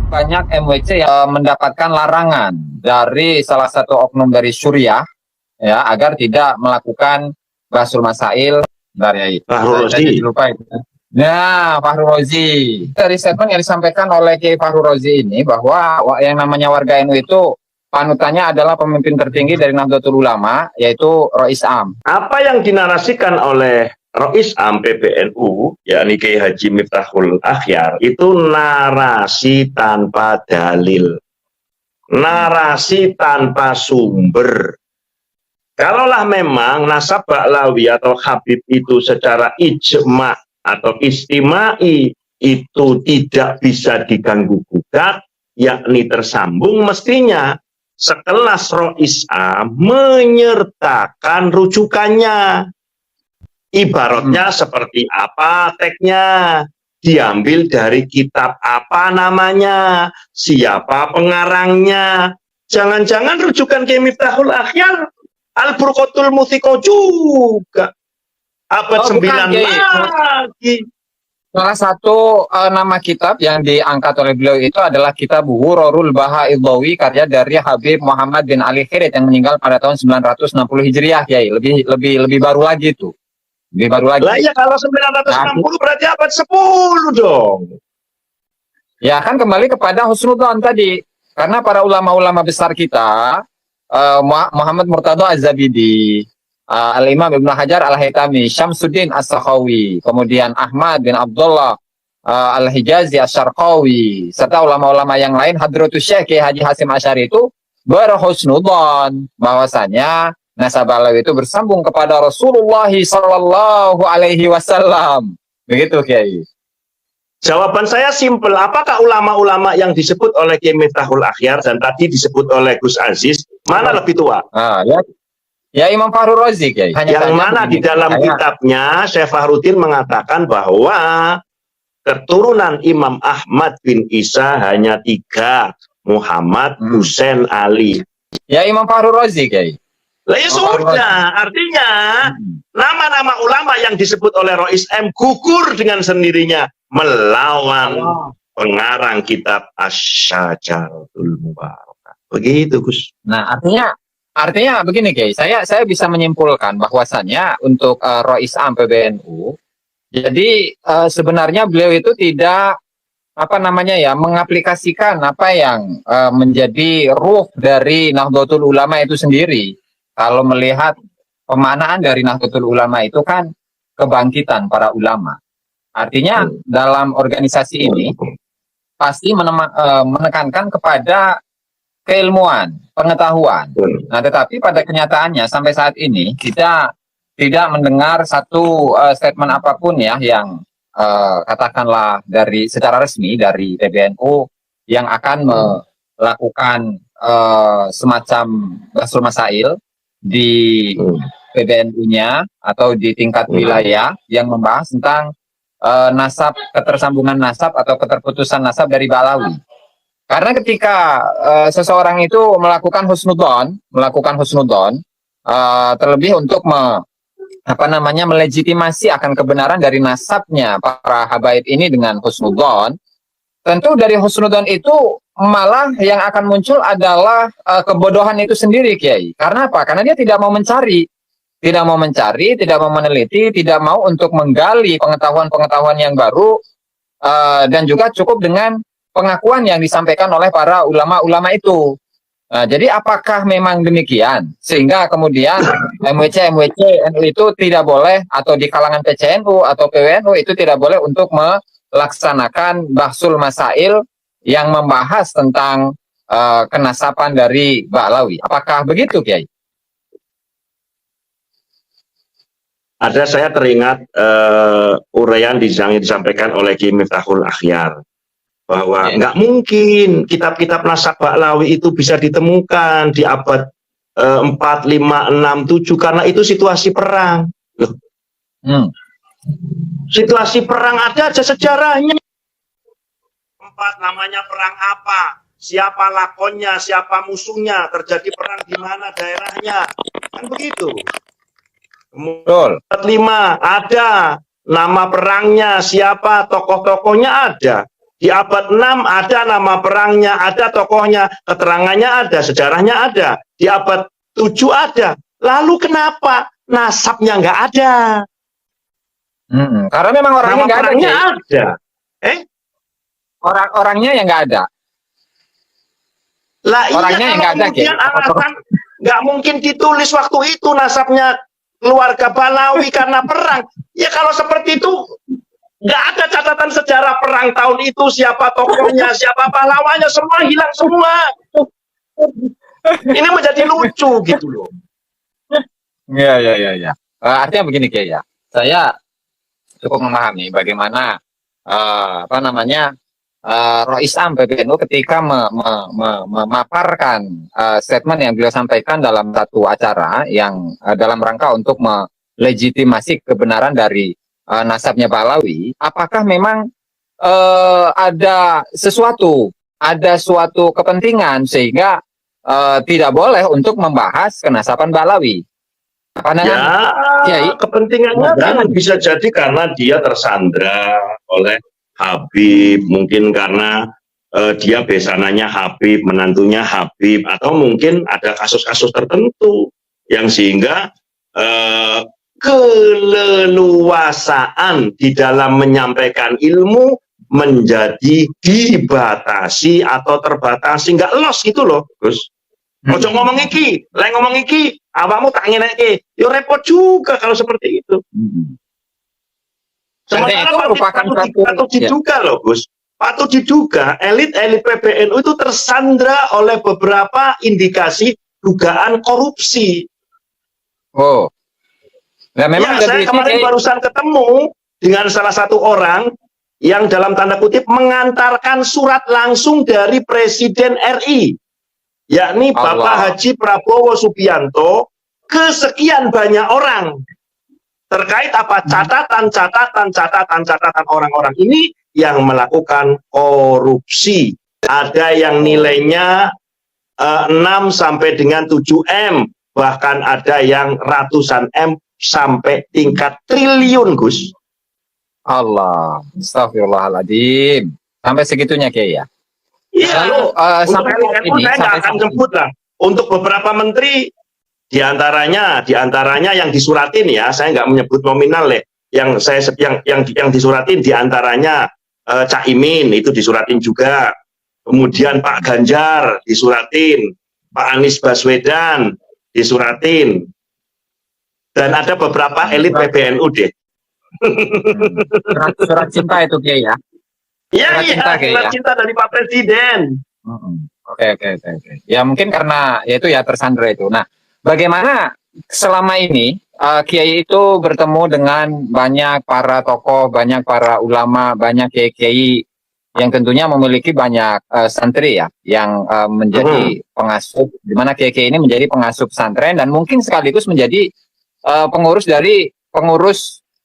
banyak MWC yang mendapatkan larangan dari salah satu oknum dari Suriah ya agar tidak melakukan Basul Masail dari Fahru saya Razi. jadi lupa itu. Nah, Fahru Razi. Dari statement yang disampaikan oleh Kiai Fahru Razi ini bahwa yang namanya warga NU itu panutannya adalah pemimpin tertinggi dari Nahdlatul Ulama yaitu Rois Am. Apa yang dinarasikan oleh Rois Am PBNU, yakni Kiai Haji Miftahul Akhyar, itu narasi tanpa dalil, narasi tanpa sumber. Kalaulah memang nasab Ba'lawi atau Habib itu secara ijma atau istimai itu tidak bisa diganggu gugat, yakni tersambung, mestinya sekelas Rois Am menyertakan rujukannya. Ibaratnya seperti apa teksnya, diambil dari kitab apa namanya, siapa pengarangnya. Jangan-jangan rujukan Kiai Miftahul Akhyar Al-Burqatul Muthiko juga. Abad 9 lagi. Salah satu nama kitab yang diangkat oleh beliau itu adalah kitab Ghurarul Baha'idhawi karya dari Habib Muhammad bin Ali Khirit yang meninggal pada tahun 960 Hijriah, Kiai. Lebih baru lagi tuh. Lebih baru lagi. Lah ya kalau 960 berarti abad 10 dong. Ya kan kembali kepada husnudzon tadi. Karena para ulama-ulama besar kita, Muhammad Murtadha Az-Zabidi, Al-Imam Ibnu Hajar Al-Haytami, Syamsuddin As-Sakhawi, kemudian Ahmad bin Abdullah Al-Hijazi Asy-Syarqawi, serta ulama-ulama yang lain, Hadratus Syekh Haji Hasyim Asy'ari itu berhusnudzon bahwasanya nasab Ba'lawi itu bersambung kepada Rasulullah sallallahu alaihi wasallam. Begitu, Kiai. Jawaban saya simpel. Apakah ulama-ulama yang disebut oleh Kiai Miftahul Akhyar dan tadi disebut oleh Gus Aziz, mana lebih tua? Ya Imam Fahru Razi, Kiai. Yang mana di dalam kitabnya Syekh Fahruddin mengatakan bahwa keturunan Imam Ahmad bin Isa hanya 3, Muhammad, Husain, Ali. Ya Imam Fahru Razi, Kiai. Lah ya sudah, artinya nama-nama ulama yang disebut oleh Rois M gugur dengan sendirinya melawan pengarang kitab Asy-Syajaratul Mubarakah. Begitu, Gus. Nah, artinya begini, Kiai. Saya bisa menyimpulkan bahwasannya untuk Rois Am PBNU, jadi sebenarnya beliau itu tidak mengaplikasikan apa yang menjadi ruh dari Nahdlatul Ulama itu sendiri. Kalau melihat pemaknaan dari Nahdlatul Ulama itu kan kebangkitan para ulama. Artinya dalam organisasi ini pasti menekankan kepada keilmuan, pengetahuan. Nah, tetapi pada kenyataannya sampai saat ini kita tidak mendengar satu statement apapun ya yang katakanlah dari secara resmi dari PBNU yang akan melakukan semacam Basul Masail di PBNU-nya atau di tingkat wilayah yang membahas tentang nasab, ketersambungan nasab atau keterputusan nasab dari Ba'lawi. Karena ketika seseorang itu melakukan husnudzon, terlebih untuk melegitimasi akan kebenaran dari nasabnya para habaib ini dengan husnudzon, tentu dari husnudzon itu malah yang akan muncul adalah kebodohan itu sendiri, Kiai. Karena apa? Karena dia tidak mau mencari, tidak mau meneliti, tidak mau untuk menggali pengetahuan-pengetahuan yang baru, dan juga cukup dengan pengakuan yang disampaikan oleh para ulama-ulama itu. Jadi apakah memang demikian? Sehingga kemudian MWC NU itu tidak boleh, atau di kalangan PCNU atau PWNU itu tidak boleh untuk melaksanakan Bahsul Masail yang membahas tentang kenasaban dari Ba'lawi. Apakah begitu, Kiai? Saya teringat uraian yang disampaikan oleh Kiai Miftahul Akhyar bahwa nggak mungkin kitab-kitab nasab Ba'lawi itu bisa ditemukan di abad 4, 5, 6, 7 karena itu situasi perang. Loh. Situasi perang ada aja sejarahnya. Namanya perang apa? Siapa lakonnya, siapa musuhnya, terjadi perang di mana daerahnya. Kan begitu. Kemudian 5 ada nama perangnya, siapa tokoh-tokohnya ada. Di abad 6 ada nama perangnya, ada tokohnya, keterangannya ada, sejarahnya ada. Di abad 7 ada. Lalu kenapa nasabnya nggak ada? Karena memang orangnya Nama nggak ada, perangnya Kiai. ada. Orangnya yang nggak ada. Lah Orangnya iya, yang kalau nggak ada, kemudian Kiai. alasan nggak mungkin ditulis waktu itu nasabnya keluarga Balawi karena perang. Ya kalau seperti itu nggak ada catatan sejarah perang tahun itu, siapa tokohnya, siapa pahlawannya, semua hilang semua. Ini menjadi lucu gitu loh. Iya. Artinya begini, Kiai ya. Saya cukup memahami bagaimana Rois Am PBNU ketika memaparkan statement yang beliau sampaikan dalam satu acara yang dalam rangka untuk melegitimasi kebenaran dari nasabnya Balawi. Apakah memang ada suatu kepentingan sehingga tidak boleh untuk membahas kenasaban Balawi? Pandangan Kiai? Kepentingannya kan bisa jadi karena dia tersandra oleh Habib, mungkin karena dia besananya Habib, menantunya Habib, atau mungkin ada kasus-kasus tertentu yang sehingga keleluasaan di dalam menyampaikan ilmu menjadi dibatasi atau terbatasi, nggak los gitu loh, Gus. Ojo ngomong iki, lain ngomong iki, awakmu tak ngeneki, yo repot juga kalau seperti itu. Sementara patut diduga loh, Gus. Patut diduga elit-elit PBNU itu tersandra oleh beberapa indikasi dugaan korupsi. Oh. Nah, memang ya, saya kemarin barusan ketemu dengan salah satu orang yang dalam tanda kutip mengantarkan surat langsung dari Presiden RI, yakni Bapak Haji Prabowo Subianto, ke sekian banyak orang terkait apa catatan orang-orang ini yang melakukan korupsi. Ada yang nilainya 6 sampai dengan 7 M, bahkan ada yang ratusan M sampai tingkat triliun, Gus. Allah, astagfirullahaladzim. Sampai segitunya, Kiai ya? Iya, lalu sampai ini saya nggak akan sebut lah. Untuk beberapa menteri, diantaranya yang disuratin ya, saya nggak menyebut nominal ya. Yang disuratin diantaranya Cak Imin itu disuratin juga. Kemudian Pak Ganjar disuratin, Pak Anies Baswedan disuratin, dan ada beberapa elit PBNU deh. Surat cinta itu, Kiai ya? Iya, surat cinta dari Pak Presiden. Oke. Ya mungkin karena itu ya tersandra itu. Nah, bagaimana selama ini Kiai itu bertemu dengan banyak para tokoh, banyak para ulama, banyak kiai-kiai yang tentunya memiliki banyak santri ya, yang menjadi pengasuh, di mana kiai-kiai ini menjadi pengasuh pesantren dan mungkin sekaligus menjadi pengurus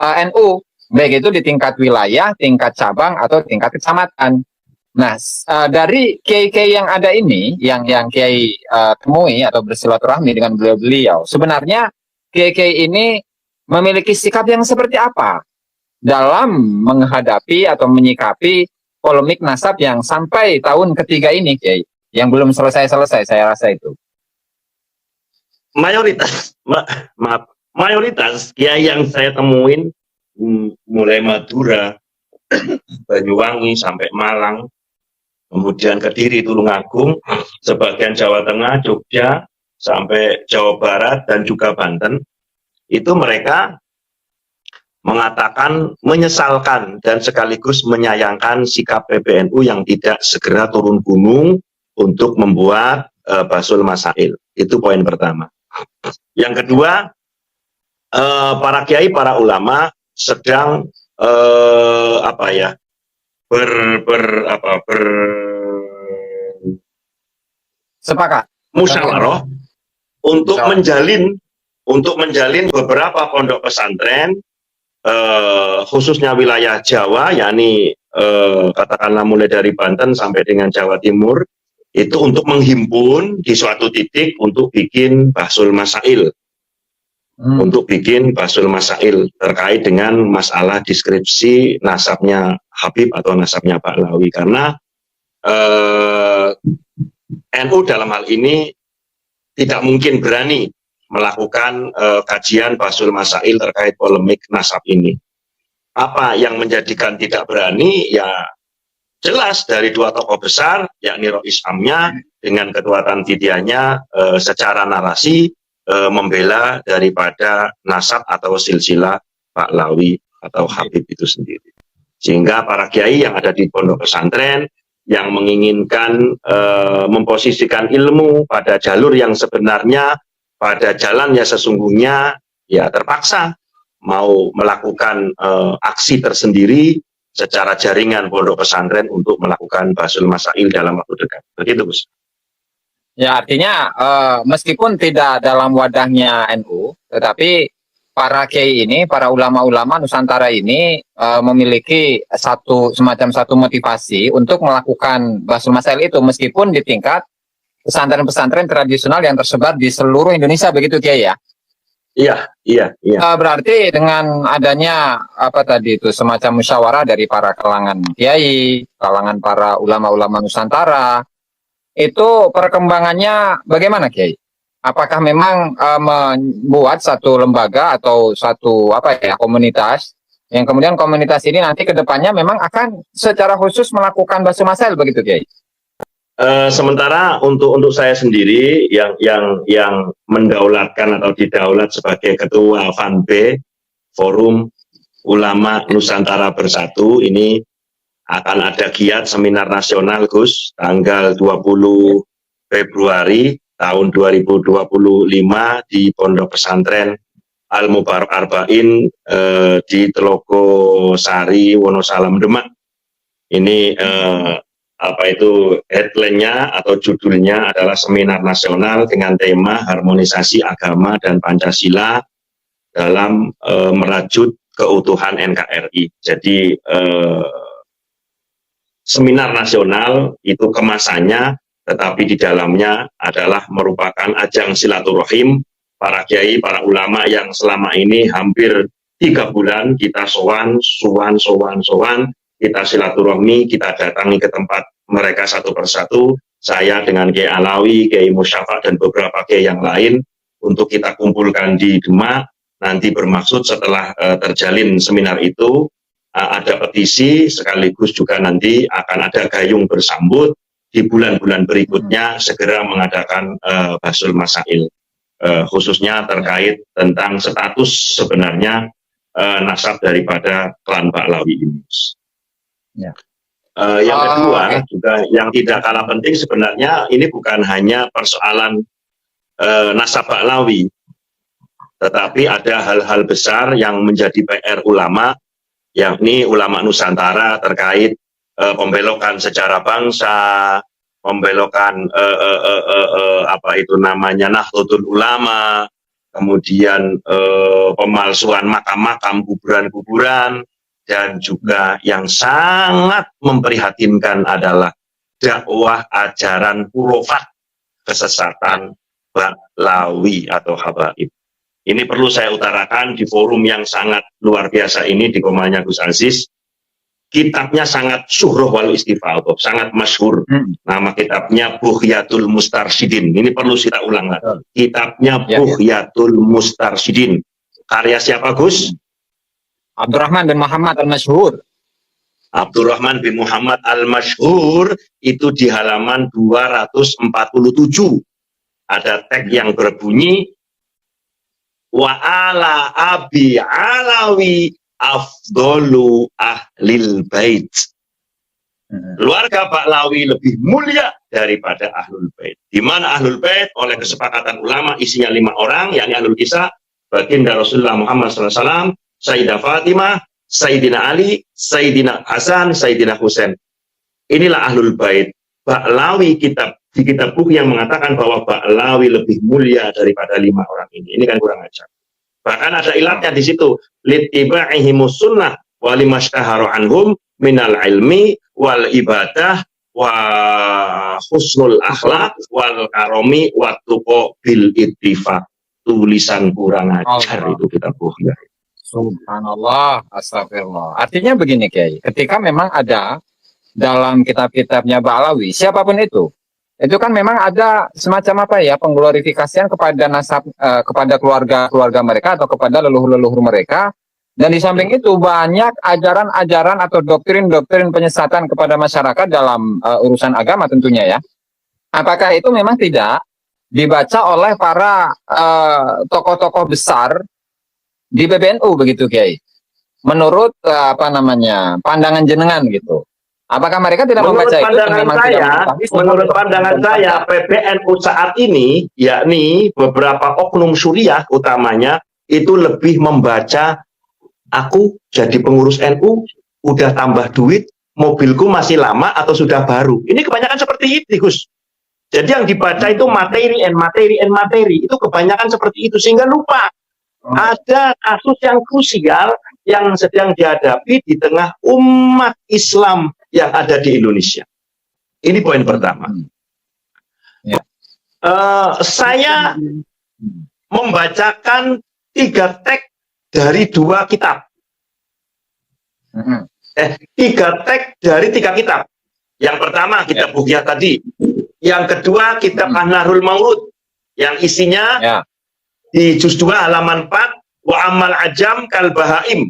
NU, baik itu di tingkat wilayah, tingkat cabang, atau tingkat kecamatan. Nah, dari kiai-kiai yang ada ini, yang Kiai temui atau bersilaturahmi dengan beliau-beliau, sebenarnya kiai-kiai ini memiliki sikap yang seperti apa dalam menghadapi atau menyikapi polemik nasab yang sampai tahun ketiga ini, Kiai, yang belum selesai-selesai, saya rasa itu. Mayoritas kiai yang saya temuin mulai Madura, Banyuwangi sampai Malang, kemudian Kediri, Tulungagung, sebagian Jawa Tengah, Jogja, sampai Jawa Barat dan juga Banten, itu mereka mengatakan menyesalkan dan sekaligus menyayangkan sikap PBNU yang tidak segera turun gunung untuk membuat Basul Masail. Itu poin pertama. Yang kedua, para kiai, para ulama sedang sepakat musyawarah untuk menjalin beberapa pondok pesantren, khususnya wilayah Jawa, yakni katakanlah mulai dari Banten sampai dengan Jawa Timur, itu untuk menghimpun di suatu titik untuk bikin Basul Masail. untuk bikin Basul Masail terkait dengan masalah deskripsi nasabnya Habib atau nasabnya Ba'lawi. Karena NU dalam hal ini tidak mungkin berani melakukan kajian Basul Masail terkait polemik nasab ini. Apa yang menjadikan tidak berani? Ya jelas dari dua tokoh besar, yakni Rois Amnya dengan Ketua Tanfidiahnya secara narasi membela daripada nasab atau silsilah Ba'lawi atau Habib itu sendiri. Sehingga para kiai yang ada di pondok pesantren yang menginginkan memposisikan ilmu pada jalur yang sebenarnya, pada jalannya sesungguhnya, ya terpaksa mau melakukan aksi tersendiri secara jaringan pondok pesantren untuk melakukan Basul Masail dalam waktu dekat. Begitu, Gus. Ya, artinya meskipun tidak dalam wadahnya NU, tetapi para kiai ini, para ulama-ulama Nusantara ini memiliki semacam satu motivasi untuk melakukan Basul Masail itu, meskipun di tingkat pesantren-pesantren tradisional yang tersebar di seluruh Indonesia, begitu Kiai ya? Iya. Berarti dengan adanya apa tadi itu semacam musyawarah dari para kalangan kiai, kalangan para ulama-ulama Nusantara, itu perkembangannya bagaimana Kiai? Apakah memang membuat satu lembaga atau satu komunitas yang kemudian komunitas ini nanti ke depannya memang akan secara khusus melakukan Basul Masail, begitu Kiai? Sementara untuk saya sendiri yang mendaulatkan atau didaulat sebagai ketua FANB Forum Ulama Nusantara Bersatu, ini akan ada giat seminar nasional Gus tanggal 20 Februari tahun 2025 di Pondok Pesantren Al Mubarak Arba'in di Telogo Sari, Wonosalam, Demak. Ini headline-nya atau judulnya adalah seminar nasional dengan tema harmonisasi agama dan Pancasila dalam merajut keutuhan NKRI. Jadi seminar nasional itu kemasannya, tetapi di dalamnya adalah merupakan ajang silaturahim para kiai, para ulama yang selama ini hampir 3 bulan kita sowan, kita silaturahmi, kita datangi ke tempat mereka satu persatu, saya dengan Kiai Alawi, Kiai Musyafa dan beberapa kiai yang lain, untuk kita kumpulkan di Demak. Nanti bermaksud setelah terjalin seminar itu ada petisi, sekaligus juga nanti akan ada gayung bersambut di bulan-bulan berikutnya segera mengadakan Basul Masail, khususnya terkait tentang status sebenarnya nasab daripada klan Ba'lawi ini. Ya. Yang kedua juga yang tidak kalah penting sebenarnya, ini bukan hanya persoalan nasab Ba'lawi, tetapi ada hal-hal besar yang menjadi PR ulama, yakni ulama Nusantara terkait pembelokan sejarah bangsa, pembelokan Nahdlatul Ulama, kemudian pemalsuan makam-makam, kuburan-kuburan, dan juga yang sangat memprihatinkan adalah dakwah ajaran khurafat, kesesatan Ba'lawi atau Habaib. Ini perlu saya utarakan di forum yang sangat luar biasa ini, di komanya Gus Aziz. Kitabnya sangat syuhroh wal istifadhah, sangat masyhur. Nama kitabnya Bughyatul Mustarsyidin. Ini perlu kita ulang lagi. Kitabnya Bughyatul Mustarsyidin. Karya siapa, Gus? Abdurrahman bin Muhammad Al-Masyhur. Abdurrahman bin Muhammad Al-Masyhur itu di halaman 247. Ada teks yang berbunyi, wa ala abi alawi afdolu ahlil bait. Keluarga Ba'lawi lebih mulia daripada ahlul bait. Di mana ahlul bait oleh kesepakatan ulama isinya 5 orang, yakni ahlul kisah, baginda Rasulullah Muhammad SAW, Sayyidah Fatimah, Sayyidina Ali, Sayyidina Hasan, Sayyidina Husain. Inilah ahlul bait. Ba'lawi di kitab buku yang mengatakan bahwa Ba'lawi lebih mulia daripada 5 orang ini. Ini kan kurang ajar. Bahkan ada ilatnya di situ, littiba'ihimus sunnah wa limashtahara anhum minal ilmi wal ibadah wa husnul akhlaq wal karomi wa tuqa bil ittifaq. tulisan kurang ajar Allah. itu kitab Bukhari. Subhanallah, astagfirullah. Artinya begini, Kiai. Ketika memang ada dalam kitab-kitabnya Ba'alawi, siapapun itu kan memang ada semacam apa ya, pengglorifikasian kepada nasab, kepada keluarga mereka atau kepada leluhur-leluhur mereka. Dan di samping itu banyak ajaran-ajaran atau doktrin-doktrin penyesatan kepada masyarakat dalam urusan agama tentunya ya. Apakah itu memang tidak dibaca oleh para tokoh-tokoh besar di PBNU begitu, Kiai? Menurut pandangan jenengan gitu. Apakah mereka tidak membaca itu? Menurut pandangan saya, PBNU saat ini, yakni beberapa oknum Suriah utamanya, itu lebih membaca, aku jadi pengurus NU, udah tambah duit, mobilku masih lama atau sudah baru. Ini kebanyakan seperti itu, Gus. Jadi yang dibaca itu materi and materi and materi. Itu kebanyakan seperti itu, sehingga lupa ada kasus yang krusial yang sedang dihadapi di tengah umat Islam yang ada di Indonesia. Ini poin pertama. Ya. Saya membacakan 3 teks dari 2 kitab. 3 teks dari 3 kitab. Yang pertama kitab Bukhari tadi. Yang kedua kitab An-Nahrul Maurud yang isinya di juz 2 halaman 4, wa amal ajam kal bahaim.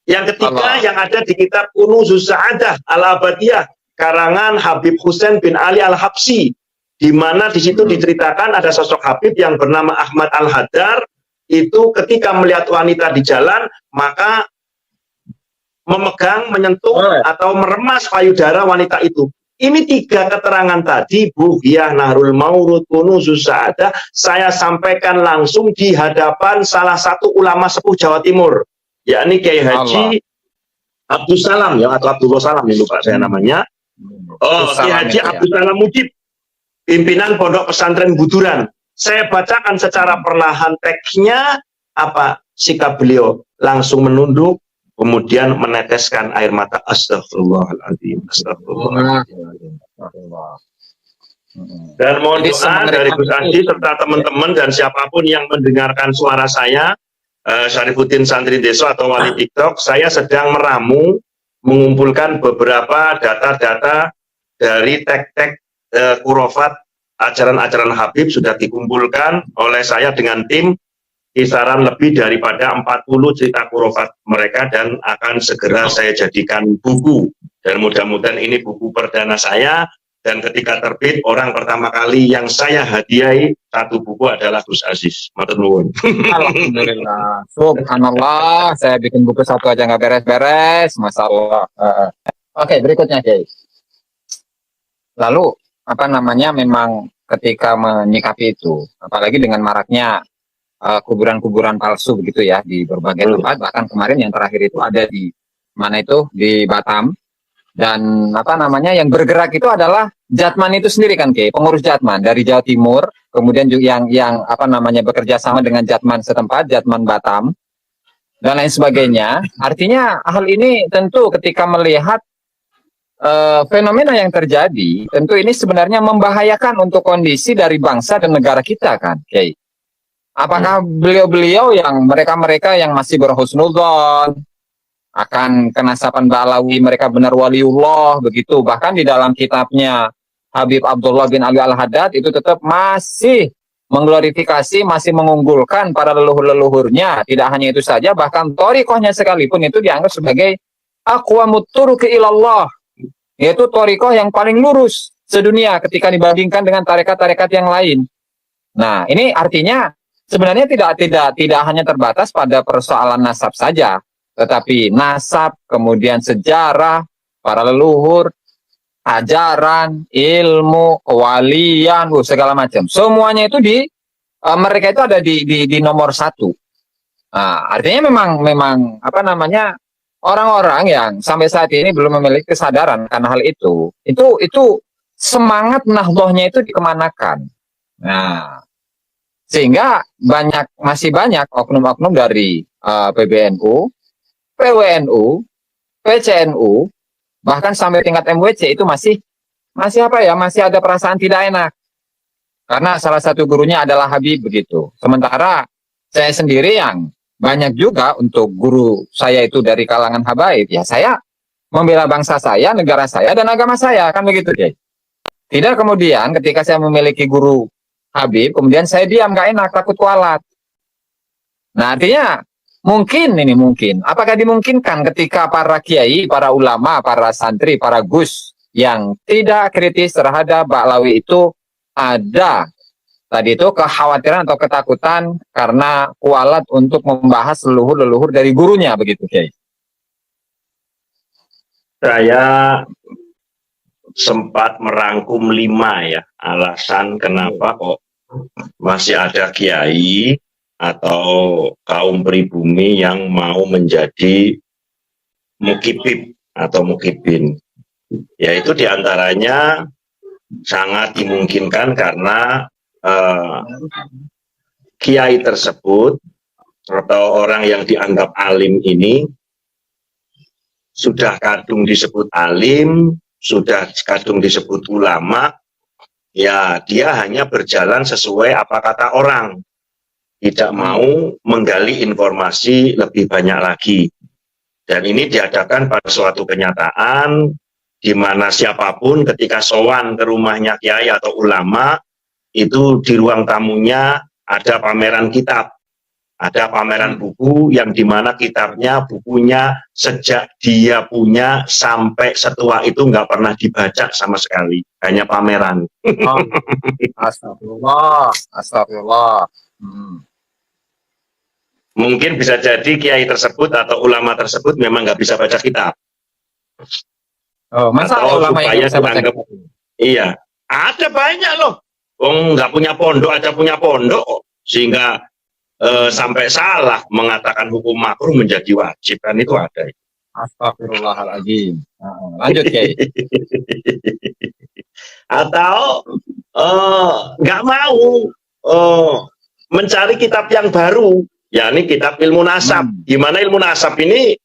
Yang ketiga yang ada di kitab Kunuzuz Sa'adah Al-Abadiyah karangan Habib Husain bin Ali Al-Habsyi, di mana di situ diceritakan ada sosok Habib yang bernama Ahmad Al-Haddar, itu ketika melihat wanita di jalan maka memegang, menyentuh atau meremas payudara wanita itu. Ini 3 keterangan tadi, Bughiyah, Nahrul Maurud, Kunuzuz Sa'adah, saya sampaikan langsung di hadapan salah satu ulama sepuh Jawa Timur, yakni Kiai Haji Abdul Salam ya, atau Abdullah Salam ya, lupa saya namanya. Kiai Haji Abdul Salam Mujib, pimpinan Pondok Pesantren Buduran. Saya bacakan secara perlahan teksnya, apa sikap beliau, langsung menunduk, kemudian meneteskan air mata. Astagfirullahaladzim, astagfirullahaladzim. Dan mohon doa dari Gus Andi serta teman-teman dan siapapun yang mendengarkan suara saya, Syarifuddin Santri Deso atau Wali TikTok, saya sedang meramu mengumpulkan beberapa data-data dari tek-tek kurofat ajaran-ajaran Habib, sudah dikumpulkan oleh saya dengan tim, kisaran lebih daripada 40 cerita kurofat mereka, dan akan segera saya jadikan buku, dan mudah-mudahan ini buku perdana saya, dan ketika terbit orang pertama kali yang saya hadiahi satu buku adalah Gus Aziz. Matur nuwun. Alhamdulillah, subhanallah, saya bikin buku satu aja nggak beres-beres, masya Allah. Oke, berikutnya Kiai. Lalu memang ketika menyikapi itu, apalagi dengan maraknya kuburan-kuburan palsu begitu ya di berbagai tempat, bahkan kemarin yang terakhir itu ada di mana itu di Batam, dan yang bergerak itu adalah Jatman itu sendiri kan, Kiai, pengurus Jatman dari Jawa Timur, kemudian juga yang bekerja sama dengan Jatman setempat, Jatman Batam dan lain sebagainya. Artinya hal ini tentu ketika melihat fenomena yang terjadi, tentu ini sebenarnya membahayakan untuk kondisi dari bangsa dan negara kita kan, Kiai. Apakah beliau-beliau yang mereka-mereka yang masih berhusnudzon akan kenasaban Ba'alawi, mereka benar waliullah begitu, bahkan di dalam kitabnya Habib Abdullah bin Ali Al-Haddad itu tetap masih mengglorifikasi, masih mengunggulkan para leluhur-leluhurnya. Tidak hanya itu saja, bahkan thariqahnya sekalipun itu dianggap sebagai aqwamut turuqi ilallah, yaitu thariqah yang paling lurus sedunia ketika dibandingkan dengan tarekat-tarekat yang lain. Nah, ini artinya sebenarnya tidak hanya terbatas pada persoalan nasab saja, tetapi nasab, kemudian sejarah, para leluhur, ajaran, ilmu, kewalian, segala macam. Semuanya itu mereka itu ada di nomor 1. Nah, artinya memang orang-orang yang sampai saat ini belum memiliki kesadaran karena hal itu semangat nahdhahnya itu dikemanakan. Nah, sehingga masih banyak oknum-oknum dari PBNU, PWNU, PCNU, bahkan sampai tingkat MWC itu masih ada perasaan tidak enak. Karena salah satu gurunya adalah Habib begitu. Sementara saya sendiri yang banyak juga untuk guru saya itu dari kalangan habaib, ya saya membela bangsa saya, negara saya, dan agama saya, kan begitu, Kiai. Tidak kemudian ketika saya memiliki guru Habib, kemudian saya diam, gak enak, takut kualat. Nah artinya mungkin, apakah dimungkinkan ketika para kiai, para ulama, para santri, para gus yang tidak kritis terhadap Ba'lawi itu ada tadi itu kekhawatiran atau ketakutan karena kualat untuk membahas leluhur-leluhur dari gurunya begitu, Kiai? Saya sempat merangkum 5 ya alasan kenapa kok masih ada kiai atau kaum pribumi yang mau menjadi mukibib atau mukibin. Yaitu diantaranya sangat dimungkinkan karena kiai tersebut atau orang yang dianggap alim ini sudah kadung disebut alim, sudah kadung disebut ulama, ya dia hanya berjalan sesuai apa kata orang, tidak mau menggali informasi lebih banyak lagi. Dan ini diadakan pada suatu kenyataan di mana siapapun ketika sowan ke rumahnya kiai atau ulama, itu di ruang tamunya ada pameran kitab, ada pameran buku yang dimana kitabnya, bukunya sejak dia punya sampai setua itu nggak pernah dibaca sama sekali, hanya pameran. Oh, astagfirullah, astagfirullah. Mungkin bisa jadi kiai tersebut atau ulama tersebut memang nggak bisa baca kitab. Oh, masa atau ulama supaya yang bisa baca dianggap, kitab? iya, ada banyak loh. Nggak punya pondok aja punya pondok, sehingga sampai salah mengatakan hukum makruh menjadi wajib, kan itu ada. Astagfirullahaladzim. Lanjut, Kiai. Atau nggak mau mencari kitab yang baru, yakni kitab ilmu nasab. Gimana ilmu nasab ini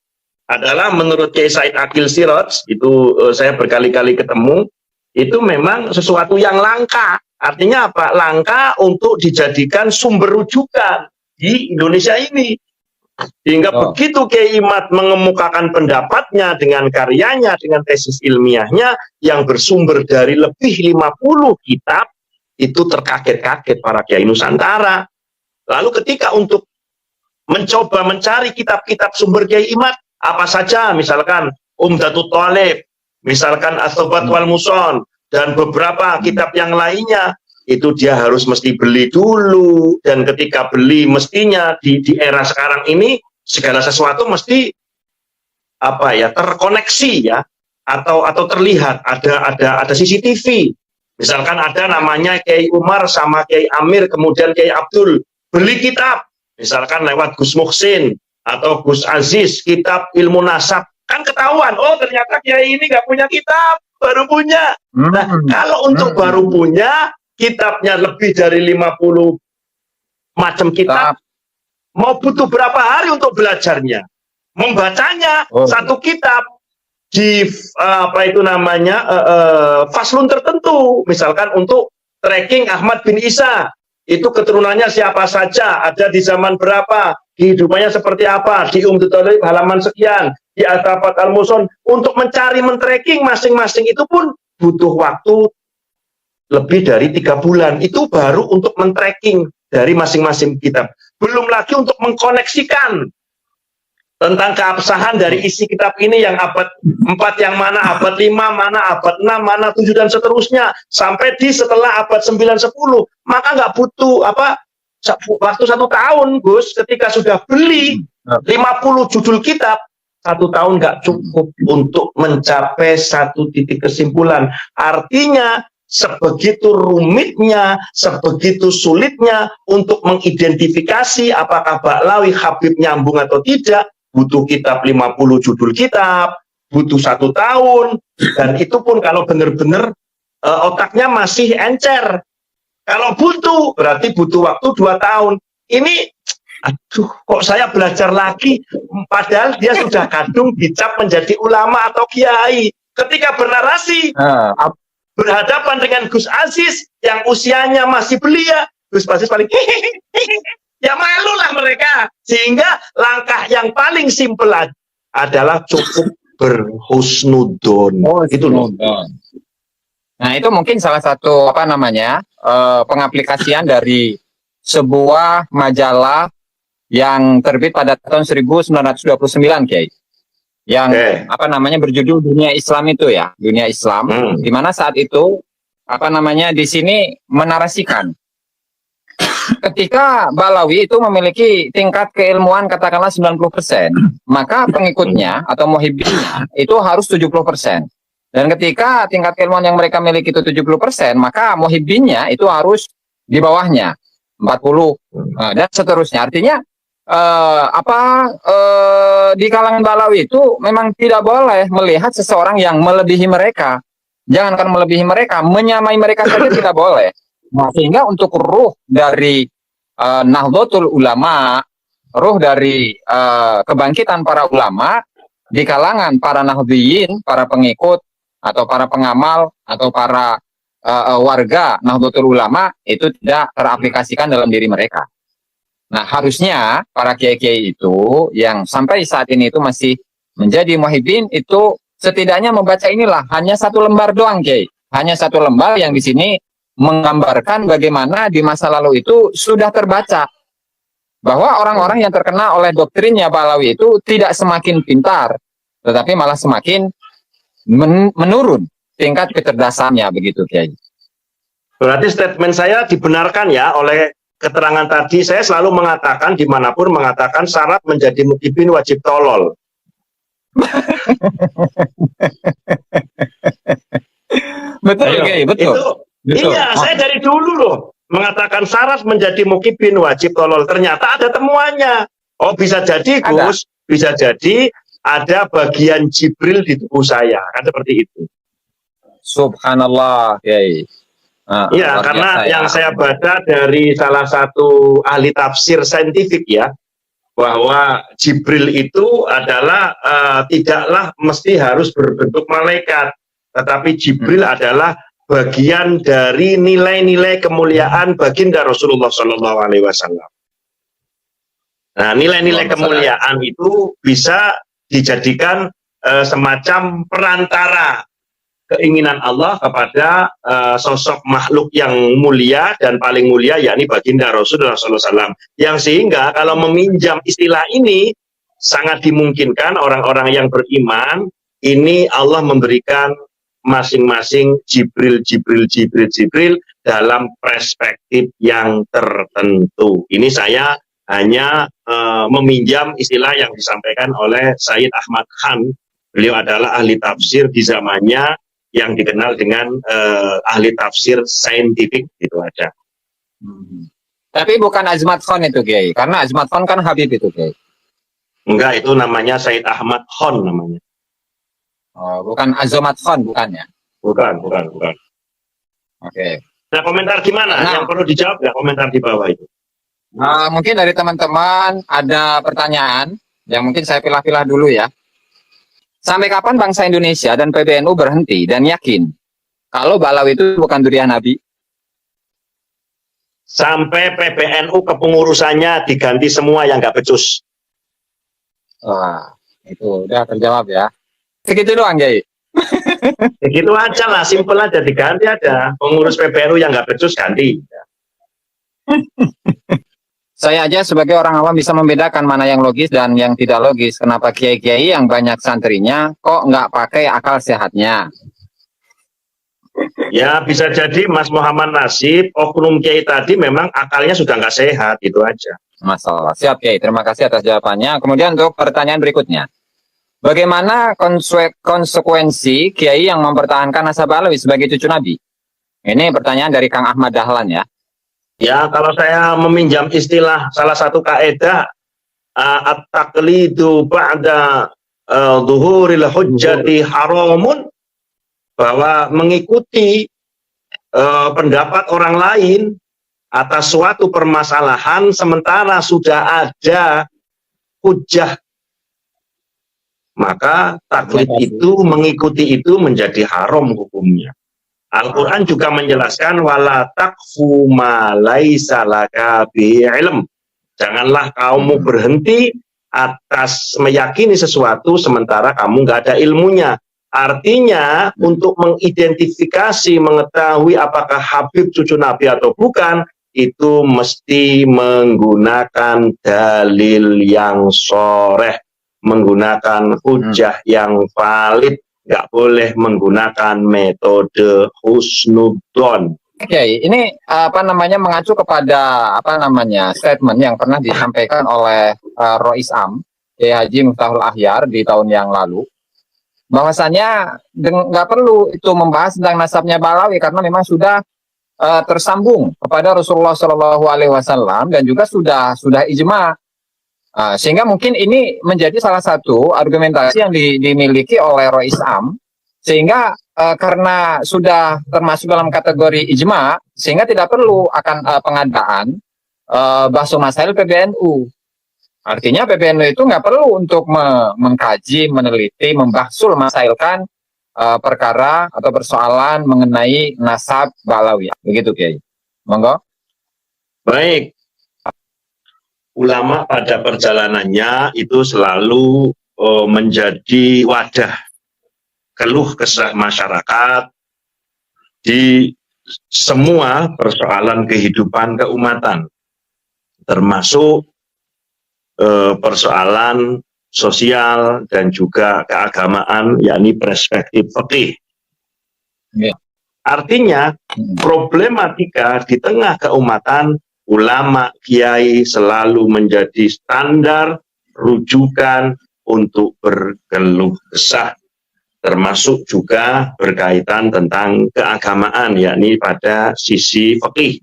adalah menurut Kiai Said Aqil Siraj, itu saya berkali-kali ketemu, itu memang sesuatu yang langka. Artinya apa? Langka untuk dijadikan sumber rujukan di Indonesia ini. Sehingga begitu Kiai Imad mengemukakan pendapatnya dengan karyanya, dengan tesis ilmiahnya yang bersumber dari lebih 50 kitab, itu terkaget-kaget para Kiai Nusantara. Lalu ketika untuk mencoba mencari kitab-kitab sumber Kiai Imad, apa saja, misalkan Umdatul Thalib, misalkan As-Sobat wal Muson, dan beberapa kitab yang lainnya, itu dia harus mesti beli dulu. Dan ketika beli, mestinya di era sekarang ini segala sesuatu mesti apa ya, terkoneksi ya, atau terlihat ada CCTV. Misalkan ada namanya Kiai Umar sama Kiai Amir, kemudian Kiai Abdul beli kitab, misalkan lewat Gus Muhsin atau Gus Aziz, kitab ilmu nasab, kan ketahuan, oh ternyata Kiai ini nggak punya kitab, baru punya. Nah, kalau untuk baru punya, kitabnya lebih dari 50 macam kitab, mau butuh berapa hari untuk belajarnya? Membacanya satu kitab di apa itu namanya faslun tertentu, misalkan untuk tracking Ahmad bin Isa, itu keturunannya siapa saja, ada di zaman berapa, kehidupannya seperti apa, di Umdatul Thalib halaman sekian, di Al-Tafat Al-Muson, untuk mencari men-tracking masing-masing itu pun butuh waktu lebih dari 3 bulan. Itu baru untuk men-tracking dari masing-masing kitab. Belum lagi untuk mengkoneksikan tentang keabsahan dari isi kitab ini, yang abad 4 yang mana, abad 5 mana, abad 6 mana, 7 dan seterusnya, sampai di setelah abad 9-10. Maka nggak butuh waktu 1 tahun, Gus. Ketika sudah beli 50 judul kitab, 1 tahun nggak cukup untuk mencapai satu titik kesimpulan. Artinya sebegitu rumitnya, sebegitu sulitnya untuk mengidentifikasi apakah Ba'lawi Habib nyambung atau tidak. Butuh kitab 50 judul kitab, butuh 1 tahun, dan itu pun kalau benar-benar otaknya masih encer. Kalau butuh, berarti butuh waktu 2 tahun. Ini, aduh, kok saya belajar lagi, padahal dia sudah kadung dicap menjadi ulama atau kiai. Ketika bernarasi, berhadapan dengan Gus Aziz yang usianya masih belia, Gus Aziz paling ya malulah mereka. Sehingga langkah yang paling simpel adalah cukup berhusnudon. Gitu loh. Nah, itu mungkin salah satu pengaplikasian dari sebuah majalah yang terbit pada tahun 1929, Kiai. Yang berjudul Dunia Islam itu ya, Dunia Islam, di mana saat itu di sini menarasikan ketika Balawi itu memiliki tingkat keilmuan katakanlah 90%, maka pengikutnya atau muhibbinnya itu harus 70%. Dan ketika tingkat keilmuan yang mereka miliki itu 70%, maka muhibbinnya itu harus di bawahnya 40, dan seterusnya. Artinya di kalangan Balawi itu memang tidak boleh melihat seseorang yang melebihi mereka. Jangankan melebihi mereka, menyamai mereka saja tidak boleh. Nah, sehingga untuk ruh dari Nahdlatul Ulama, ruh dari kebangkitan para ulama di kalangan para Nahdliyin, para pengikut atau para pengamal atau para warga Nahdlatul Ulama itu tidak teraplikasikan dalam diri mereka. Nah, harusnya para kiai-kiai itu yang sampai saat ini itu masih menjadi muhibbin itu setidaknya membaca inilah hanya satu lembar doang, Kiai. Hanya satu lembar yang di sini menggambarkan bagaimana di masa lalu itu sudah terbaca bahwa orang-orang yang terkena oleh doktrinnya Balawi itu tidak semakin pintar, tetapi malah semakin menurun tingkat kecerdasannya, begitu, Kiai. Berarti statement saya dibenarkan ya oleh keterangan tadi. Saya selalu mengatakan dimanapun mengatakan syarat menjadi muhibbin wajib tolol. Betul, Kiai, betul. Betul. Iya, saya dari dulu loh mengatakan syarat menjadi muhibbin wajib tolol. Ternyata ada temuannya. Oh, bisa jadi Gus, bisa jadi ada bagian Jibril di tubuh saya, kan seperti itu. Subhanallah, Kiai. Iya, karena yang saya baca dari salah satu ahli tafsir saintifik ya, bahwa Jibril itu adalah tidaklah mesti harus berbentuk malaikat, tetapi Jibril adalah bagian dari nilai-nilai kemuliaan baginda Rasulullah SAW. Nah, nilai-nilai kemuliaan itu bisa dijadikan semacam perantara keinginan Allah kepada sosok makhluk yang mulia dan paling mulia, yakni baginda Rasulullah SAW. Yang sehingga kalau meminjam istilah ini sangat dimungkinkan orang-orang yang beriman ini Allah memberikan masing-masing Jibril dalam perspektif yang tertentu. Ini saya hanya meminjam istilah yang disampaikan oleh Sayyid Ahmad Khan. Beliau adalah ahli tafsir di zamannya yang dikenal dengan ahli tafsir saintifik, gitu aja. Tapi bukan Azmat Khan itu, Kiai, karena Azmat Khan kan Habib itu, Kiai. Enggak, itu namanya Said Ahmad Khan namanya. Oh, bukan Azmat Khan, bukan ya? Bukan. Oke. Nah, komentar gimana? Yang perlu dijawab ya komentar di bawah itu. Mungkin dari teman-teman ada pertanyaan yang mungkin saya pilah-pilah dulu ya. Sampai kapan bangsa Indonesia dan PBNU berhenti dan yakin kalau Balawi itu bukan durian Nabi? Sampai PBNU kepengurusannya diganti semua yang nggak becus. Wah, itu udah terjawab ya. Segitu doang, Kiai. Begitu aja lah, simpel aja, diganti aja. Pengurus PBNU yang nggak becus ganti. Saya aja sebagai orang awam bisa membedakan mana yang logis dan yang tidak logis. Kenapa kiai-kiai yang banyak santrinya kok nggak pakai akal sehatnya? Ya bisa jadi Mas Muhammad Nasib, oknum kiai tadi memang akalnya sudah nggak sehat, itu aja. Masalah. Siap, Kiai. Terima kasih atas jawabannya. Kemudian untuk pertanyaan berikutnya. Bagaimana konsekuensi kiai yang mempertahankan nasab Balawi sebagai cucu Nabi? Ini pertanyaan dari Kang Ahmad Dahlan ya. Ya, kalau saya meminjam istilah salah satu kaidah at-taqlidu ba'da dhuhuril hujjati haramun, bahwa mengikuti pendapat orang lain atas suatu permasalahan sementara sudah ada hujjah, maka taklid itu, mengikuti itu menjadi haram hukumnya. Al-Quran juga menjelaskan wala taqfu ma laisa laka bihi ilm. Janganlah kamu berhenti atas meyakini sesuatu sementara kamu nggak ada ilmunya. Artinya untuk mengidentifikasi, mengetahui apakah Habib cucu Nabi atau bukan, itu mesti menggunakan dalil yang soreh, menggunakan hujah yang valid, nggak boleh menggunakan metode husnudzon. Oke, ini mengacu kepada statement yang pernah disampaikan oleh Rois Am, Kiai Haji Miftahul Ahyar di tahun yang lalu, bahwasanya nggak perlu itu membahas tentang nasabnya Balawi karena memang sudah tersambung kepada Rasulullah Shallallahu Alaihi Wasallam dan juga sudah ijma. Sehingga mungkin ini menjadi salah satu argumentasi yang dimiliki oleh Rois Am, sehingga karena sudah termasuk dalam kategori ijma, sehingga tidak perlu akan pengadaan bahsu masail PBNU. Artinya PBNU itu nggak perlu untuk mengkaji, meneliti, membahsul masailkan perkara atau persoalan mengenai nasab Balawi. Begitu, Kiai. Monggo. Baik. Ulama pada perjalanannya itu selalu menjadi wadah keluh kesah masyarakat di semua persoalan kehidupan keumatan, termasuk persoalan sosial dan juga keagamaan, yakni perspektif fikih. Artinya problematika di tengah keumatan, ulama, kiai selalu menjadi standar rujukan untuk berkeluh kesah, termasuk juga berkaitan tentang keagamaan, yakni pada sisi fikih.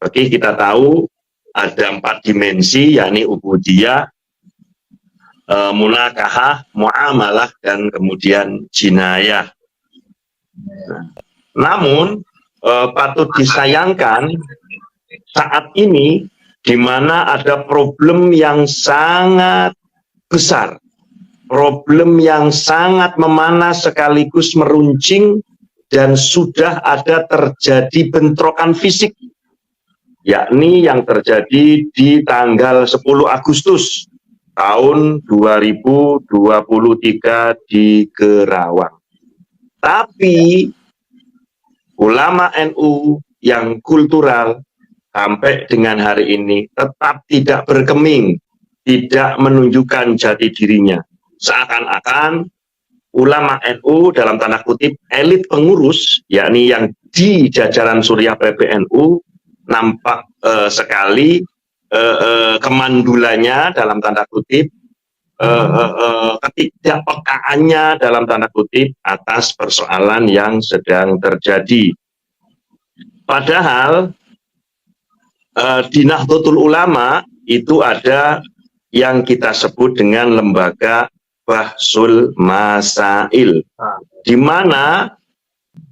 Fikih kita tahu ada 4 dimensi, yakni ubudiyah, munakahah, muamalah, dan kemudian jinayah. Namun patut disayangkan saat ini di mana ada problem yang sangat besar, problem yang sangat memanas sekaligus meruncing dan sudah ada terjadi bentrokan fisik, yakni yang terjadi di tanggal 10 Agustus tahun 2023 di Kerawang. Tapi ulama NU yang kultural sampai dengan hari ini tetap tidak berkeming, tidak menunjukkan jati dirinya. Seakan-akan ulama NU dalam tanda kutip elit pengurus, yakni yang di jajaran Suriah PBNU, nampak sekali kemandulannya dalam tanda kutip, ketidakpekaannya dalam tanda kutip atas persoalan yang sedang terjadi. Padahal di Nahdlatul Ulama itu ada yang kita sebut dengan lembaga Bahsul Masail, di mana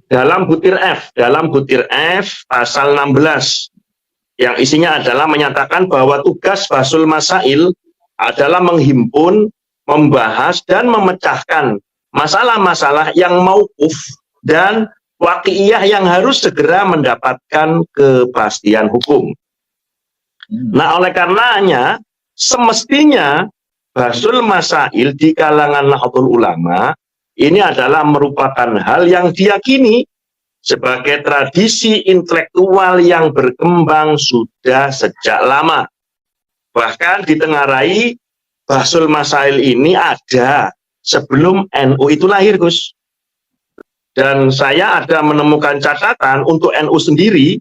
dalam butir F pasal 16 yang isinya adalah menyatakan bahwa tugas Bahsul Masail adalah menghimpun, membahas, dan memecahkan masalah-masalah yang mauquf dan waqi'iyah yang harus segera mendapatkan kepastian hukum. Nah, oleh karenanya semestinya Bahsul Masail di kalangan Nahdlatul Ulama ini adalah merupakan hal yang diyakini sebagai tradisi intelektual yang berkembang sudah sejak lama. Bahkan ditengarai Bahsul Masail ini ada sebelum NU itu lahir, Gus. Dan saya ada menemukan catatan untuk NU sendiri,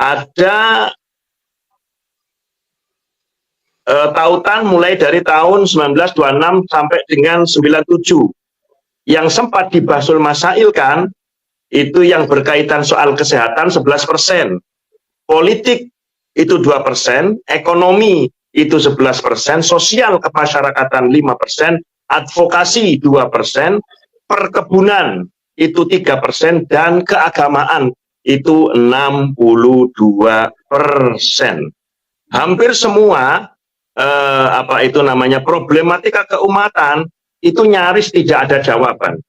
ada tautan mulai dari tahun 1926 sampai dengan 97 yang sempat dibahsul Masail kan, itu yang berkaitan soal kesehatan 11%, politik itu 2%, ekonomi itu 11%, sosial kemasyarakatan 5%, advokasi 2%, perkebunan itu 3%, dan keagamaan itu 62%. Hampir semua problematika keumatan itu nyaris tidak ada jawaban.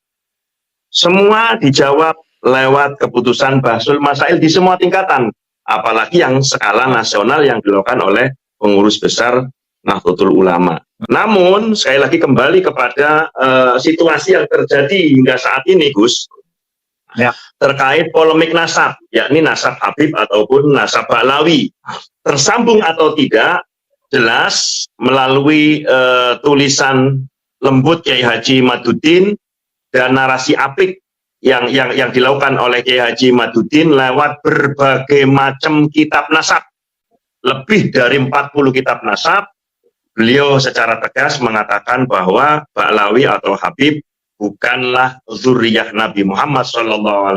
Semua dijawab lewat keputusan Bahsul Masail di semua tingkatan, apalagi yang skala nasional yang dilakukan oleh pengurus besar Nahdlatul Ulama. Namun sekali lagi kembali kepada situasi yang terjadi hingga saat ini, Gus, Ya. terkait polemik nasab, yakni nasab Habib ataupun nasab Ba'lawi, tersambung atau tidak, jelas melalui tulisan lembut Kiai Haji Maduddin dan narasi apik yang dilakukan oleh Kiai Haji Maduddin lewat berbagai macam kitab nasab, lebih dari 40 kitab nasab. Beliau secara tegas mengatakan bahwa Ba'lawi atau Habib bukanlah zuriyah Nabi Muhammad SAW,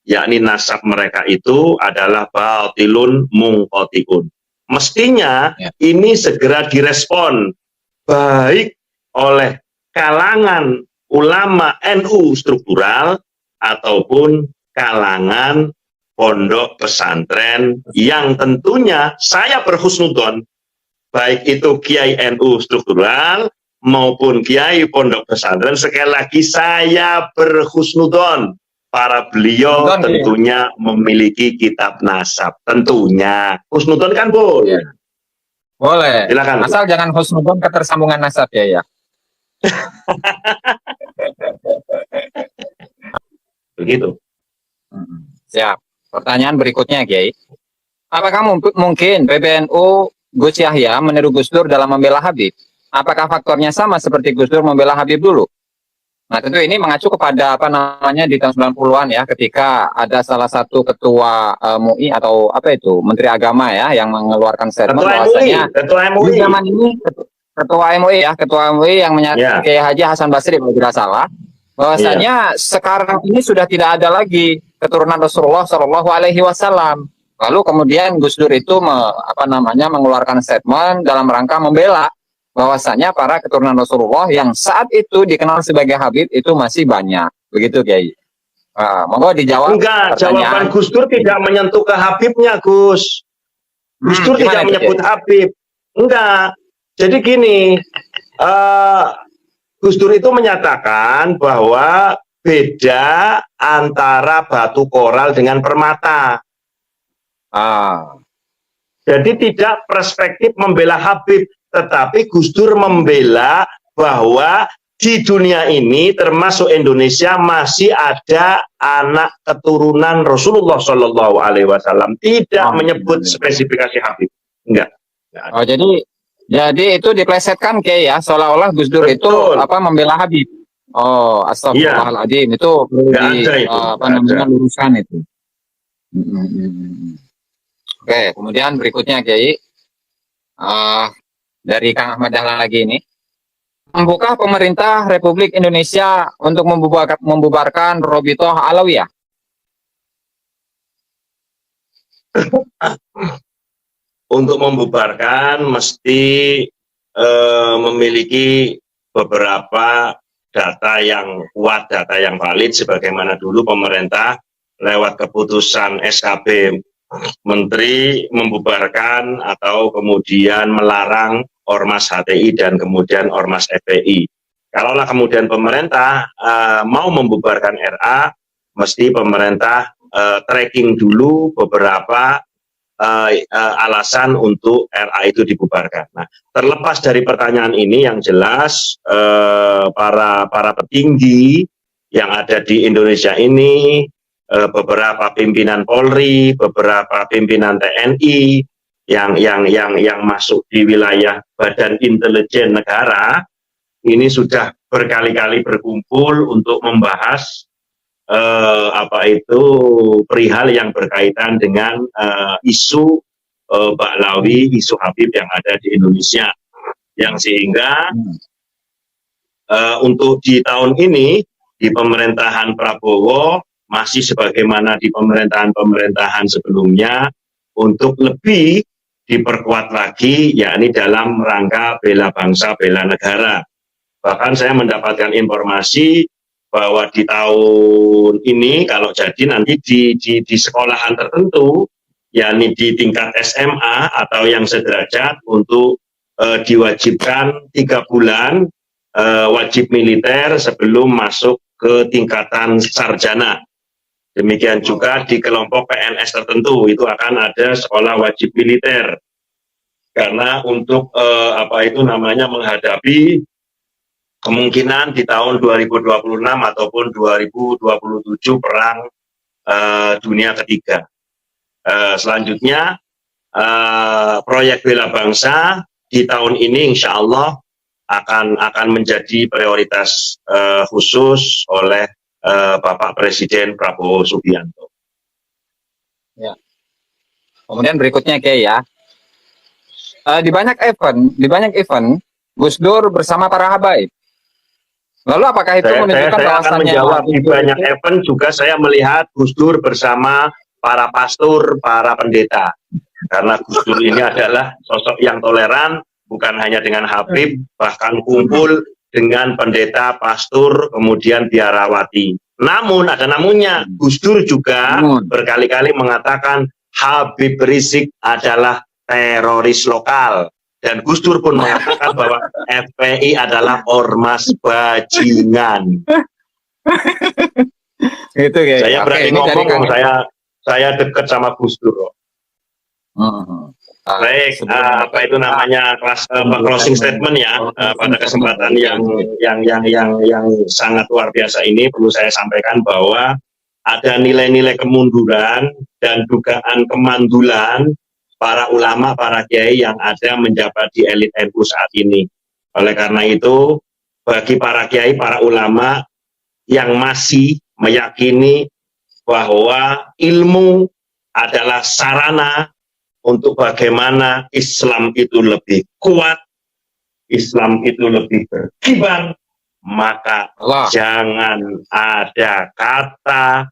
yakni nasab mereka itu adalah batilun mungqatiun. Mestinya ini segera direspon baik oleh kalangan ulama NU struktural ataupun kalangan pondok pesantren yang tentunya saya berhusnudon, baik itu Kiai NU struktural maupun Kiai pondok pesantren. Sekali lagi saya berhusnudon, para beliau tentunya memiliki kitab nasab, tentunya. Husnudon kan boleh. Boleh. Silakan. Asal jangan husnudon ketersambungan nasab ya. Begitu. Siap. Pertanyaan berikutnya, Kiai. Apakah mungkin PBNU Gus Yahya meniru Gus Dur dalam membela Habib? Apakah faktornya sama seperti Gus Dur membela Habib dulu? Nah, tentu ini mengacu kepada di tahun 90-an ya, ketika ada salah satu ketua MUI atau Menteri Agama ya, yang mengeluarkan statement bahwasanya di zaman ini ketua MUI yang menyatakan Kiai Haji Hasan Basri kalau tidak salah, bahwasanya sekarang ini sudah tidak ada lagi keturunan Rasulullah Shallallahu Alaihi Wasallam. Lalu kemudian Gus Dur itu mengeluarkan statement dalam rangka membela bahwasanya para keturunan Rasulullah yang saat itu dikenal sebagai Habib itu masih banyak. Begitu, Kiai. Monggo dijawab. Enggak, jawaban Gus Dur tidak menyentuh ke Habibnya, Gus. Gus Dur tidak menyebut Habib. Enggak. Jadi gini, Gus Dur itu menyatakan bahwa beda antara batu koral dengan permata. Jadi tidak perspektif membela Habib, tetapi Gus Dur membela bahwa di dunia ini termasuk Indonesia masih ada anak keturunan Rasulullah Shallallahu Alaihi Wasallam. Tidak menyebut spesifikasi Habib. Enggak. Oh, jadi itu diplesetkan Kiai ya, seolah-olah Gus Dur itu membela Habib. Oh, astagfirullahaladzim, itu luruskan itu. Oke, kemudian berikutnya Kiai, dari Kang Ahmad Dahlan lagi ini, membuka pemerintah Republik Indonesia untuk membubarkan Robitoh Alawiyah. Untuk membubarkan mesti memiliki beberapa data yang kuat, data yang valid, sebagaimana dulu pemerintah lewat keputusan SKB Menteri membubarkan atau kemudian melarang Ormas HTI dan kemudian Ormas FPI. Kalaulah kemudian pemerintah mau membubarkan RA, mesti pemerintah tracking dulu beberapa alasan untuk RA itu dibubarkan. Nah, terlepas dari pertanyaan ini, yang jelas para petinggi yang ada di Indonesia ini, beberapa pimpinan Polri, beberapa pimpinan TNI yang masuk di wilayah Badan Intelijen Negara ini sudah berkali-kali berkumpul untuk membahas perihal yang berkaitan dengan isu Ba'lawi, isu Habib yang ada di Indonesia, yang sehingga untuk di tahun ini di pemerintahan Prabowo masih sebagaimana di pemerintahan sebelumnya, untuk lebih diperkuat lagi, yakni dalam rangka bela bangsa, bela negara. Bahkan saya mendapatkan informasi bahwa di tahun ini kalau jadi nanti di sekolahan tertentu, yakni di tingkat SMA atau yang sederajat, untuk diwajibkan 3 bulan wajib militer sebelum masuk ke tingkatan sarjana. Demikian juga di kelompok PNS tertentu itu akan ada sekolah wajib militer. Karena untuk menghadapi kemungkinan di tahun 2026 ataupun 2027 perang dunia ketiga. Selanjutnya proyek bela bangsa di tahun ini insya Allah akan menjadi prioritas khusus oleh Bapak Presiden Prabowo Subianto. Ya. Kemudian berikutnya Kiai ya, di banyak event Gus Dur bersama para habaib. Lalu apakah itu menunjukkan saya akan menjawab di banyak event juga saya melihat Gus Dur bersama para pastor, para pendeta. Karena Gus Dur ini adalah sosok yang toleran, bukan hanya dengan Habib, bahkan kumpul dengan pendeta, pastor, kemudian biarawati. Namun ada namunnya, Gus Dur juga berkali-kali mengatakan Habib Rizik adalah teroris lokal. Dan Gus Dur pun mengatakan bahwa FPI adalah ormas bajingan. Itu kayak. Saya berani ngomong, saya dekat sama Gus Dur. Baik, apa itu namanya closing statement ya, pada kesempatan yang sangat luar biasa ini perlu saya sampaikan bahwa ada nilai-nilai kemunduran dan dugaan kemandulan para ulama, para kiai yang ada menjabat di elit NU saat ini. Oleh karena itu, bagi para kiai, para ulama yang masih meyakini bahwa ilmu adalah sarana untuk bagaimana Islam itu lebih kuat, Islam itu lebih berkibar, maka jangan ada kata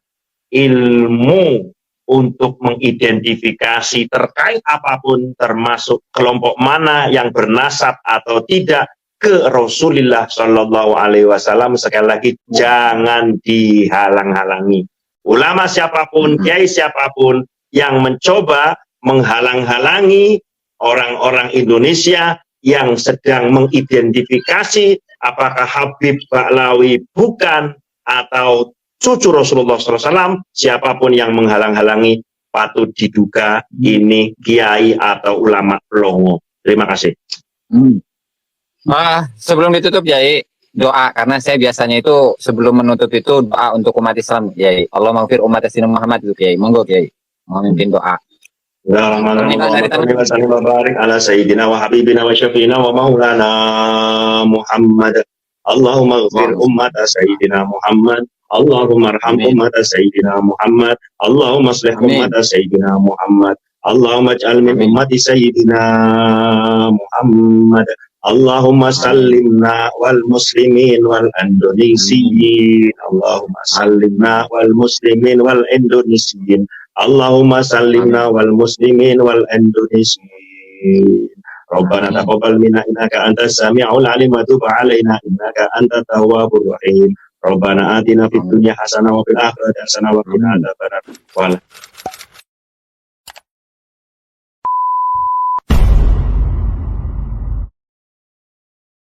ilmu untuk mengidentifikasi terkait apapun, termasuk kelompok mana yang bernasab atau tidak ke Rasulullah Shallallahu Alaihi Wasallam. Sekali lagi, jangan dihalang-halangi. Ulama siapapun, kiai siapapun yang mencoba menghalang-halangi orang-orang Indonesia yang sedang mengidentifikasi apakah Habib Ba'lawi bukan atau cucu Rasulullah SAW, siapapun yang menghalang-halangi patut diduga ini kiai atau ulama pelongo. Terima kasih. Sebelum ditutup Kiai, doa, karena saya biasanya itu sebelum menutup itu doa untuk umat Islam Kiai. Allah maghfir umat Islam Muhammad itu Kiai. Monggo Kiai, memimpin doa. Ala sayyidina wa habibina wa syafiina wa maulana Muhammad. Allahumma ighfir ummata sayyidina Muhammad. Allahumma arham ummata sayyidina Muhammad. Allahumma aslih ummata sayyidina Muhammad. Allahumma ij'al min ummati sayyidina Muhammad. Allahumma sallimna wal muslimin wal indonesiyin. Allahumma sallimna wal muslimin wal indonesiyin. Allahumma sallimna wal muslimin wal indonesiyin. Rabbana taqabbal minna innaka antas sami'ul alim wa tub 'alaina innaka antat tawwabur rahim. Rabbana atina fid dunya hasanah wa fil akhirati hasanah wa qina adzabannar.